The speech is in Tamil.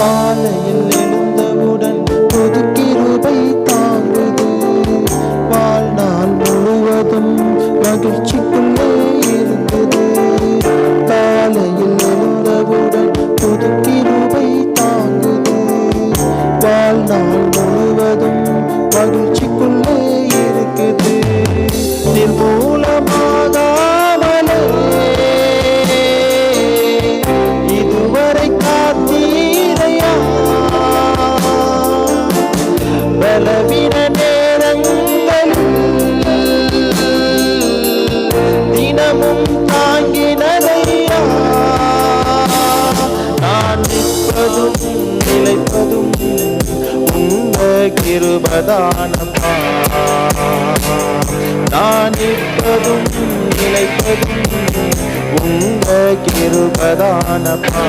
காலையில் எழுந்தவுடன் புது கிருபை தாங்குது. வாழ்நாள் முழுவதும் மகிழ்ச்சிக்குள்ளே இருக்குது. காலையில் எழுந்தவுடன் புது கிருபை தாங்குது. வாழ்நாள் முழுவதும் மகிழ்ச்சிக்குள்ளே இருக்குது. நிர்மூலமாகாமலே இதுவரை காத்தீரையா. பலவீன நேரங்களில் தினமும் தாங்கினதையா. நான் நிற்பதும் நிலைப்பதும் உங்க கிருபைதானப்பா. நான் நிற்பதும் நிலைப்பதும் உங்க கிருபைதானப்பா.